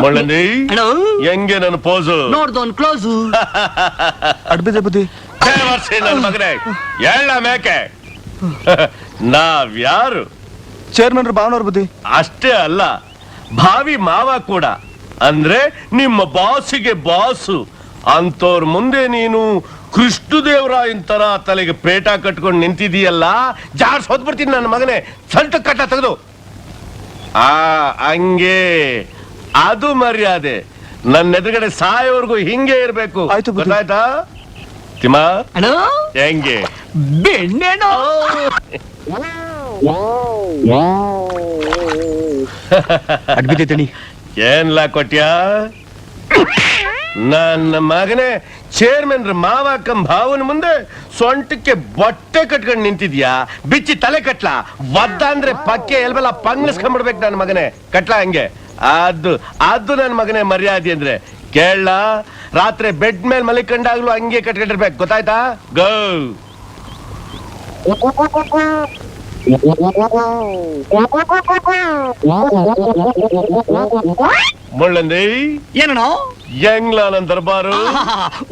ಮುಳ್ಳಂದಿ ಹೆಂಗೆ ನನ್ನ pose ನೋಡ್ದೋನ್ close ಅಡ್ಬಿದೆ ಬುದ್ಧಿ ನನ್ನ ಮಗನೇ ಎಳ್ಳ ಮೇಕೆ ನಾವ್ಯಾರು ಚೇರ್ಮನ್ ಭಾವನವ್ರ ಬುದ್ಧಿ ಅಷ್ಟೇ ಅಲ್ಲ ಭಾವಿ ಮಾವ ಕೂಡ ಅಂದ್ರೆ ನಿಮ್ಮ ಬಾಸಿಗೆ ಬಾಸು ಅಂತವ್ರ ಮುಂದೆ ನೀನು ಕೃಷ್ಣದೇವರಾಯನ್ ತರ ತಲೆಗೆ ಪೇಟ ಕಟ್ಕೊಂಡು ನಿಂತಿದೀಯಲ್ಲ ಜಾಡ್ಸ್ ಹೋದ್ಬಿಡ್ತೀನಿ ನನ್ನ ಮಗನೇ ಸಂಟ ಕಟ್ಟ ತೆಗೆದು ಹಂಗೆ ಅದು ಮರ್ಯಾದೆ ನನ್ನ ಎದುರುಗಡೆ ಸಾಯೋವರೆಗೂ ಹಿಂಗೆ ಇರ್ಬೇಕು ಗೊತ್ತಾಯ್ತಾ ತಿಮ್ಮ ಹೆಂಗೆ ಬೆಣ್ಣೆನೋ ಅಡ್ಬಿದೆ ತಣಿ ಏನ್ಲಾ ಕೊಟ್ಯಾ ನನ್ನ ಮಗನೇ ಚೇರ್ಮನ್ ಮಾವಕ್ಕಂ ಭಾವನ ಮುಂದೆ ಸೊಂಟಕ್ಕೆ ಬಟ್ಟೆ ಕಟ್ಕೊಂಡು ನಿಂತಿದ್ಯಾ ಬಿಚ್ಚಿ ತಲೆ ಕಟ್ಲಾ ಒದ್ದ ಅಂದ್ರೆ ಪಕ್ಕೆ ಎಲ್ಬೆಲ್ಲ ಪಂಗ್ಲಿಸ್ಕೊಂಡ್ಬಿಡ್ಬೇಕು ನನ್ನ ಮಗನೇ ಕಟ್ಲಾ ಹಂಗೆ ಅದು ನನ್ನ ಮಗನೇ ಮರ್ಯಾದೆ ಅಂದ್ರೆ ಕೇಳ ರಾತ್ರಿ ಬೆಡ್ ಮೇಲೆ ಮಲಿಕೊಂಡಾಗ್ಲೂ ಹಂಗೆ ಕಟ್ಕೊಂಡಿರ್ಬೇಕು ಗೊತ್ತಾಯ್ತಾ ಗೋ ಮುಳ್ಳಂದಿ ಏನೋ ಹೆಂಗ್ಲ ನನ್ ದರ್ಬಾರು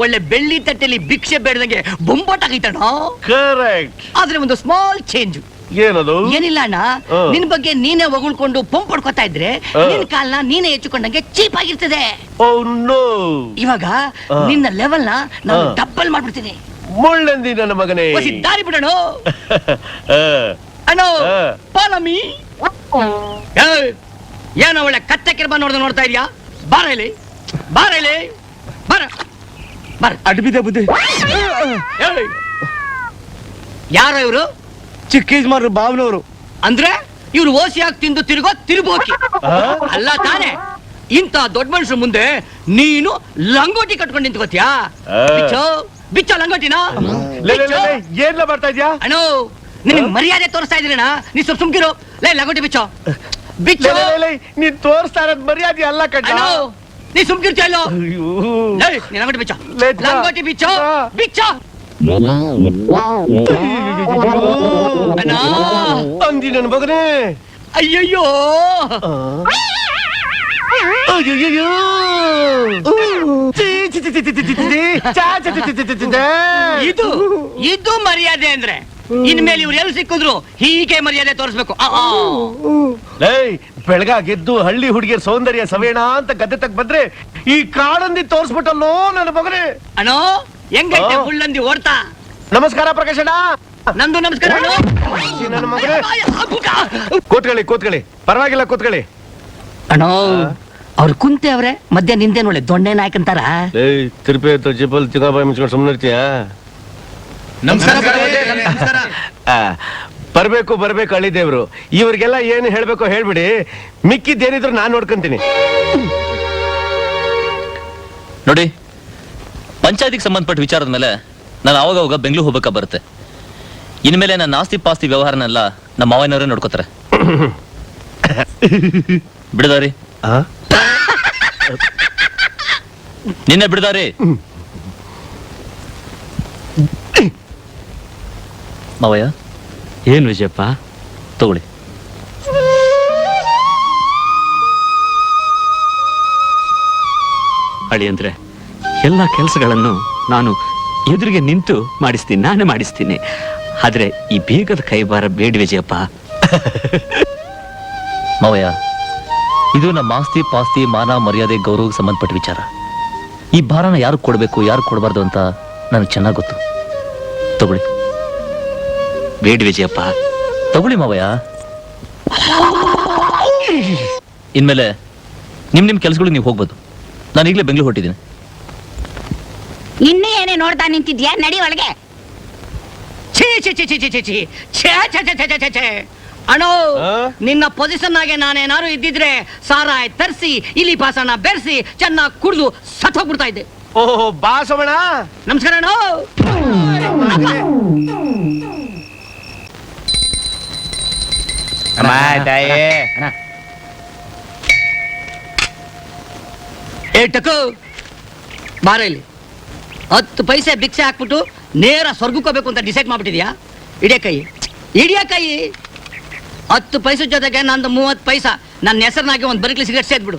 ಒಳ್ಳೆ ಬೆಳ್ಳಿ ತಟ್ಟೆಲಿ ಭಿಕ್ಷೆ ಬೇಡದಂಗೆ ಬೊಂಬಾಟಾಗಿತ್ತಣ್ಣ ಕರೆಕ್ಟ್ ಆದ್ರೆ ಒಂದು ಸ್ಮಾಲ್ ಚೇಂಜ್ ಏನದು ಏನಿಲ್ಲ ಅಣ್ಣ ನಿನ್ ಬಗ್ಗೆ ನೀನೇ ಹೊಗಳ್ಕೊಂಡು ಪಂಪ್ ಹೊಡ್ಕೊತಾ ಇದ್ರೆ ನಿನ್ ಕಾಲ್ನ ನೀನೇ ಹೆಚ್ಚುಕೊಂಡಂಗೆ ಚೀಪ್ ಆಗಿರ್ತದೆ ಇವಾಗ ನಿನ್ನ ಲೆವೆಲ್ ನ ನಾನು ಡಬ್ಬಲ್ ಮಾಡ್ಬಿಡ್ತೀನಿ ಮುಳ್ಳಂದಿ ನನ್ನ ಮಗನೇ ದಾರಿ ಬಿಡೋಣ ಅಣ್ಣೋ ಪಾಲಮಿ ಏನೋ ಒಳ್ಳೆ ಕತ್ತೆ ಕಿರ್ಬ ನೋಡ್ತಾ ಇದೀಯಾ ಬಾರ ಇಲ್ಲಿ ಬರ ಅಡ್ಬಿದೆ ಬುದ್ಧಿ ಯಾರೋ ಇವರು ಚಿಕ್ಕ ಯಜಮಾನ್ರು ಭಾವನವರು ಅಂದ್ರೆ ಇವ್ರು ಓಸಿಯಾಗಿ ತಿಂದು ತಿರುಗೋ ತಿರುಬೋಕಿ ಅಲ್ಲ ತಾನೆ ಇಂತ ದೊಡ್ಡ ಮನುಷ್ಯರ ಮುಂದೆ ನೀನು ಲಂಗೋಟಿ ಕಟ್ಕೊಂಡು ನಿಂತ್ಕೋತಿಯಾ ಬಿಚ್ಚೋ ಲಂಗೋಟಿನ ಏನ್ಲ ಬರ್ತಾ ಇದ್ಯಾ ಅಣ್ಣೋ ನಿನಗೆ ಮರ್ಯಾದೆ ತೋರಿಸ್ತಾ ಇದ್ದೀರಣ್ಣ ನೀ ಸ್ವಲ್ಪ ಸುಮ್ಕಿರು ಲಂಗೋಟಿ ಬಿಚ್ಚೋ ನೀನ್ ತೋರಿಸ್ತಾ ಇರೋದ್ ಮರ್ಯಾದೆ ಅಲ್ಲ ಕಣ್ಣ ನೀ ಸುಮ್ಕಿರ್ತೀಯ ಅಲ್ಲೋ ಲಂಗೋಟಿ ಬಿಚ್ಚೋ ಲಂಗೋಟಿ ಬಿಚ್ಚೋ ಅಂದಿ ನನ್ನ ಮಗನೇ ಅಯ್ಯಯ್ಯೋ ಇದು ಮರ್ಯಾದೆ ಅಂದ್ರೆ ಇನ್ಮೇಲೆ ಇವ್ರು ಎಲ್ಲಿ ಸಿಕ್ಕಿದ್ರು ಹೀಗೆ ಮರ್ಯಾದೆ ತೋರಿಸ್ಬೇಕು ಬೆಳಗಾಗಿದ್ದು ಹಳ್ಳಿ ಹುಡುಗಿಯರ್ ಸೌಂದರ್ಯ ಸವೇಣ ಅಂತ ಗದ್ದೆ ತಕ್ ಬಂದ್ರೆ ಈ ಕಾಡಂದಿ ತೋರ್ಸ್ಬಿಟ್ಟಲ್ಲೋ ನನ್ನ ಮಗನೇ ಅಣ್ಣೋ ಹೆಂಗೈತೆ ಮುಳ್ಳಂದಿ ಓಡ್ತಾ ನಮಸ್ಕಾರ ಪ್ರಕಾಶಣ್ಣ ನಂದು ನಮಸ್ಕಾರ ನನ್ನ ಮಗನೇ ಕೂತ್ಕೊಳ್ಳಿ ಪರವಾಗಿಲ್ಲ ಕೂತ್ಕೊಳ್ಳಿ ಅಣ್ಣೋ ಅವ್ರು ಕುಂತೆ ಅವ್ರೆ ಮಧ್ಯ ನಿಂದೇನು ಒಳ್ಳೆ ದೊಣ್ಣೆ ನಾಯಕಂತಾರ ತಿರುಪಿ ಜಿಬಲ್ ಚಿಗಾಬಾಯಿ ಮುಚ್ಕೊಂಡು ಸುಮ್ಮನೆ ಇರ್ತೀಯ ಬರ್ಬೇಕು ಅಳಿದೇವ್ರು ಇವ್ರಿಗೆಲ್ಲ ಏನು ಹೇಳ್ಬೇಕೋ ಹೇಳ್ಬಿಡಿ ಮಿಕ್ಕಿದ್ದೇನಿದ್ರು ನಾನ್ ನೋಡ್ಕೊಂತೀನಿ ನೋಡಿ ಪಂಚಾಯತಿಗೆ ಸಂಬಂಧಪಟ್ಟ ವಿಚಾರದ ಮೇಲೆ ನಾನು ಅವಾಗ ಬೆಂಗಳೂರು ಹೋಗ್ಬೇಕಾ ಬರುತ್ತೆ ಇನ್ಮೇಲೆ ನನ್ನ ಆಸ್ತಿ ಪಾಸ್ತಿ ವ್ಯವಹಾರನೆಲ್ಲ ನಮ್ಮ ಮಾವನವರೇ ನೋಡ್ಕೋತಾರೆ ಬಿಡದಾರಿ ನಿನ್ನೆ ಬಿಡದಾರಿ ಮಾವಯ್ಯ ಏನ್ ವಿಜಯಪ್ಪ ತಗೊಳ್ಳಿ ಅಳಿ ಅಂದ್ರೆ ಎಲ್ಲ ಕೆಲಸಗಳನ್ನು ನಾನು ಎದುರಿಗೆ ನಿಂತು ನಾನೇ ಮಾಡಿಸ್ತೀನಿ ಆದ್ರೆ ಈ ಬೇಗದ ಕೈಬಾರ ಬೇಡ ವಿಜಯಪ್ಪ ಮಾವಯ್ಯ ಇದು ನಮ್ಮ ಆಸ್ತಿ ಪಾಸ್ತಿ ಮಾನ ಮರ್ಯಾದೆ ಗೌರವಕ್ಕೆ ಸಂಬಂಧಪಟ್ಟ ವಿಚಾರ ಈ ಭಾರನ ಯಾರು ಕೊಡ್ಬೇಕು ಯಾರು ಕೊಡಬಾರ್ದು ಅಂತ ನನಗೆ ಚೆನ್ನಾಗಿ ಗೊತ್ತು ತಗೊಳ್ಳಿ ಬೇಡ ವಿಜಯಪ್ಪ ತಗೊಳ್ಳಿ ಮಾವಯ್ಯ ಇನ್ಮೇಲೆ ನಿಮ್ ಕೆಲಸಗಳು ನೀವು ಹೋಗ್ಬೋದು ನಾನು ಈಗಲೇ ಬೆಂಗಳೂರು ಹೊರಟಿದ್ದೀನಿ ಇನ್ನೂ ಏನೇ ನೋಡ್ತಾ ನಿಂತಿದ್ಯಾ ನಡಿ ಒಳಗೆ ಅಣ್ಣೋ ನಿನ್ನ ಪೊಸಿಷನ್ ಆಗಿ ನಾನೇನಾರು ಇದ್ದಿದ್ರೆ ಸಾರಾಯ್ ತರಿಸಿ ಇಲಿ ಪಾಸನ ಬೆರೆಸಿ ಚೆನ್ನಾಗಿ ಕುಡಿದು ಸತ್ತೋಗ್ಬಿಡ್ತಾ ಇದ್ದೆ ಓಹೋ ಬಾ ಸೋಮಣ್ಣ ನಮಸ್ಕಾರ ಅಣ್ಣೋ ಟಕು ಬಾರ ಇಲ್ಲಿ 10 ಪೈಸೆ ಭಿಕ್ಷೆ ಹಾಕ್ಬಿಟ್ಟು ನೇರ ಸ್ವರ್ಗಕ್ಕೆ ಹೋಗ್ಬೇಕು ಅಂತ ಡಿಸೈಡ್ ಮಾಡ್ಬಿಟ್ಟಿದ್ಯಾ ಇಡಿಯ ಕೈ 10 ಪೈಸೆ ಜೊತೆಗೆ ನಂದು 30 ಪೈಸಾ ನನ್ನ ಹೆಸರಿನಾಗಿ ಒಂದು ಬರಿಕ್ಲಿ ಸಿಗರೇಟ್ ಸೇದ್ಬಿಡು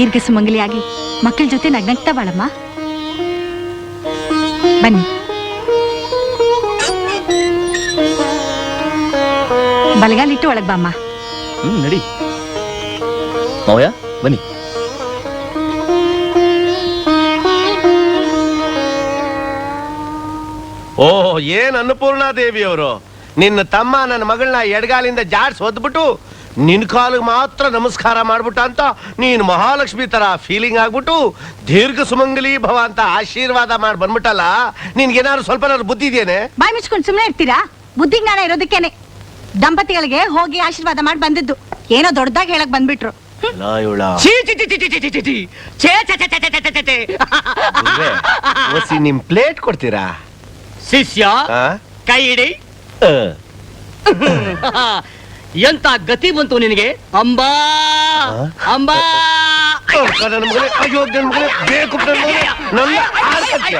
ದೀರ್ಘ ಸುಮಂಗಲಿಯಾಗಿ ಮಕ್ಕಳ ಜೊತೆ ನಗ್ನಗ್ತಾ ಬಾಳಮ್ಮ. ಬನ್ನಿ. ಬಲಗಾಲಿಟ್ಟು ಒಳಗ್ ಬಾಮ್ಮ. ನಡಿ ಮಾವಯ್ಯ ಬನ್ನಿ. ಓ ಏನ್ ಅನ್ನಪೂರ್ಣಾ ದೇವಿಯವರು, ನಿನ್ನ ತಮ್ಮ ನನ್ನ ಮಗಳನ್ನ ಎಡಗಾಲಿಂದ ಜಾಡ್ಸ್ ಒದ್ಬಿಟ್ಟು ನಿನ್ ಕಾಲಿಗೆ ಮಾತ್ರ ನಮಸ್ಕಾರ ಮಾಡ್ಬಿಟ್ಟ ಅಂತ ನೀನ್ ಮಹಾಲಕ್ಷ್ಮಿ ತರ ಫೀಲಿಂಗ್ ಆಗ್ಬಿಟ್ಟು ದೀರ್ಘ ಸುಮಂಗಲಿ ಭವ ಅಂತ ಆಶೀರ್ವಾದ ಮಾಡಿ ಬಂದ್ಬಿಟ್ಟಲ್ಲ. ನಿನ್ಗೇನಾದ್ರು ಸ್ವಲ್ಪ ಬುದ್ಧಿ ಇದೆಯೇನೆ? ಬಾಯ್ ಮುಚ್ಕೊಂಡು ಸುಮ್ಮನೆ ಇರ್ತೀರಾ? ಬುದ್ಧಿ ಜ್ಞಾನ ಇರೋದಕ್ಕೇನೆ ದಂಪತಿಗಳಿಗೆ ಹೋಗಿ ಆಶೀರ್ವಾದ ಮಾಡಿ ಬಂದಿದ್ದು. ಏನೋ ದೊಡ್ಡದಾಗಿ ಹೇಳಕ್ ಬಂದ್ಬಿಟ್ರು. ಛೀ, ಛೀ, ಛೀ, ಛೀ, ಛೀ, ಛೀ, ಛೀ, ಛೀ. ಛೇ, ಛೇ, ಛೇ, ಛೇ, ಛೇ, ಛೇ, ಛೇ, ಛೇ. ಒಸಿ ನಿಮ್ ಪ್ಲೇಟ್ ಕೊಡ್ತೀರಾ? ಶಿಷ್ಯ ಆ? ಕೈ ಇಡಿ. ಎಂತ ಗತಿ ಬಂತು ನಿನಗೆ? ಅಂಬಾ ಅಂಬಾ ನನ್ನ ಮಗನೇ, ಅಯ್ಯೋ ನನ್ನ ಮಗನೇ, ಬೇಕು ನನ್ನ ಮಗನೇ, ನನ್ನ ಆರ್ಕತ್ಯ.